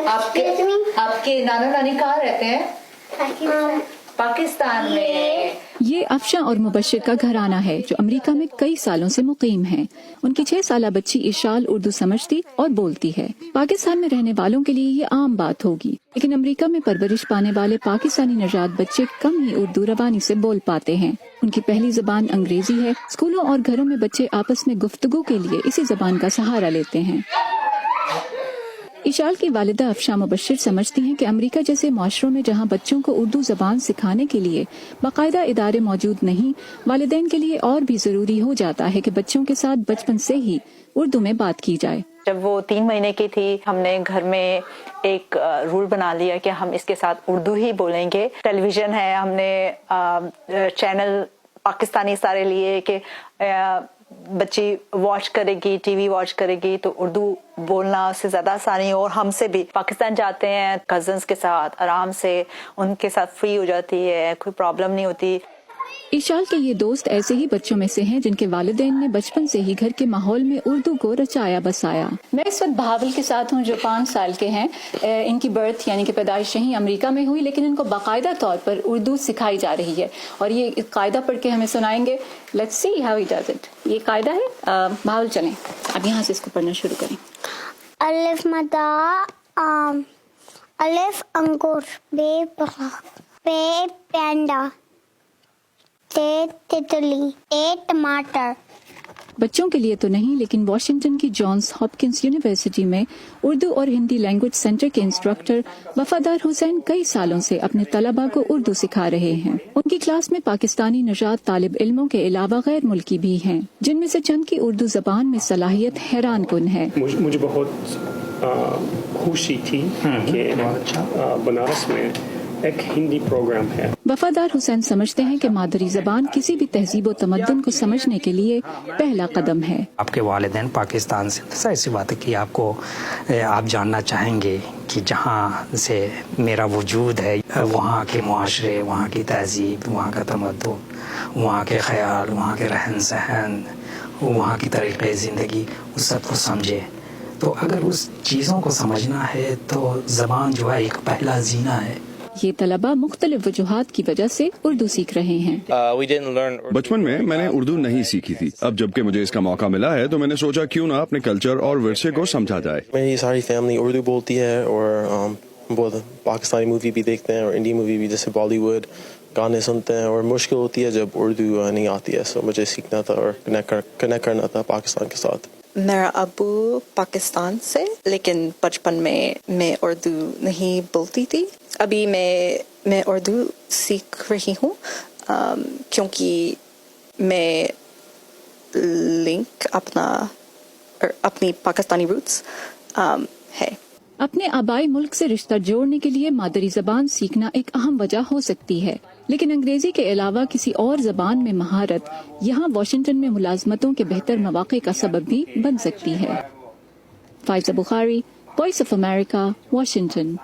آپ کے نانو نانی کہاں رہتے ہیں؟ پاکستان میں. یہ افشاں اور مبشر کا گھرانہ ہے جو امریکہ میں کئی سالوں سے مقیم ہیں. ان کی 6 سالہ بچی اشال اردو سمجھتی اور بولتی ہے. پاکستان میں رہنے والوں کے لیے یہ عام بات ہوگی، لیکن امریکہ میں پرورش پانے والے پاکستانی نژاد بچے کم ہی اردو روانی سے بول پاتے ہیں. ان کی پہلی زبان انگریزی ہے. اسکولوں اور گھروں میں بچے آپس میں گفتگو کے لیے اسی زبان کا سہارا لیتے ہیں. اشال کی والدہ افشاں مبشر سمجھتی ہیں کہ امریکہ جیسے معاشروں میں جہاں بچوں کو اردو زبان سکھانے کے لیے باقاعدہ ادارے موجود نہیں، والدین کے لیے اور بھی ضروری ہو جاتا ہے کہ بچوں کے ساتھ بچپن سے ہی اردو میں بات کی جائے. جب وہ 3 مہینے کی تھی، ہم نے گھر میں ایک رول بنا لیا کہ ہم اس کے ساتھ اردو ہی بولیں گے. ٹیلی ویژن ہے، ہم نے چینل پاکستانی سارے لیے کہ بچی واچ کرے گی، ٹی وی واچ کرے گی تو اردو بولنا اس سے زیادہ آسانی. اور ہم سے بھی پاکستان جاتے ہیں کزنس کے ساتھ آرام سے، ان کے ساتھ فری ہو جاتی ہے، کوئی پرابلم نہیں ہوتی. اشال کے یہ دوست ایسے ہی بچوں میں سے ہیں جن کے والدین نے بچپن سے ہی گھر کے ماحول میں اردو کو رچایا بسایا. میں اس وقت بہاول کے ساتھ ہوں جو 5 سال کے ہیں. ان کی برتھ یعنی کہ پیدائش یہیں امریکہ میں ہوئی، لیکن ان کو باقاعدہ طور پر اردو سکھائی جا رہی ہے اور یہ قاعدہ پڑھ کے ہمیں سنائیں گے. Let's see how he does it. یہ قاعدہ ہے. بہاول چلیں اب یہاں سے اس کو پڑھنا شروع کریں. الف مدا الف انگور، بے پے پینڈا، تے تتلی، اے ٹماٹر. بچوں کے لیے تو نہیں، لیکن واشنگٹن کی جانس ہاپکنس یونیورسٹی میں اردو اور ہندی لینگویج سینٹر کے انسٹرکٹر وفادار حسین کئی سالوں سے اپنے طلباء کو اردو سکھا رہے ہیں. ان کی کلاس میں پاکستانی نژاد طالب علموں کے علاوہ غیر ملکی بھی ہیں، جن میں سے چند کی اردو زبان میں صلاحیت حیران کن ہے. مجھے بہت خوشی تھی کہ بنارس میں ایک ہندی پروگرام ہے. وفادار حسین سمجھتے ہیں کہ مادری زبان کسی بھی تہذیب و تمدن کو سمجھنے کے لیے پہلا قدم ہے. آپ کے والدین پاکستان سے، ظاہر سی بات ہے کہ آپ جاننا چاہیں گے کہ جہاں سے میرا وجود ہے وہاں کے معاشرے، وہاں کی تہذیب، وہاں کا تمدن، وہاں کے خیال، وہاں کے رہن سہن، وہاں کی طریقے زندگی، اس سب کو سمجھے. تو اگر اس چیزوں کو سمجھنا ہے تو زبان جو ہے ایک پہلا زینہ ہے. یہ طلباء مختلف وجوہات کی وجہ سے اردو سیکھ رہے ہیں. بچپن میں نے اردو نہیں سیکھی تھی. اب جب کہ مجھے اس کا موقع ملا ہے تو میں نے سوچا کیوں نہ اپنے کلچر اور ورثے کو سمجھا جائے. میری ساری فیملی اردو بولتی ہے اور وہ پاکستانی مووی بھی دیکھتے ہیں اور انڈین مووی بھی، جیسے بالی ووڈ گانے سنتے ہیں. اور مشکل ہوتی ہے جب اردو نہیں آتی ہے، سو مجھے سیکھنا تھا اور کنیکٹ کرنا تھا پاکستان کے ساتھ. میرا ابو پاکستان سے، لیکن بچپن میں اردو نہیں بولتی تھی. ابھی میں اردو سیکھ رہی ہوں کیونکہ میں لنک اپنی پاکستانی روٹس ہے. اپنے آبائی ملک سے رشتہ جوڑنے کے لیے مادری زبان سیکھنا ایک اہم وجہ ہو سکتی ہے، لیکن انگریزی کے علاوہ کسی اور زبان میں مہارت یہاں واشنگٹن میں ملازمتوں کے بہتر مواقع کا سبب بھی بن سکتی ہے. فائزہ بخاری، وائس آف امریکہ، واشنگٹن.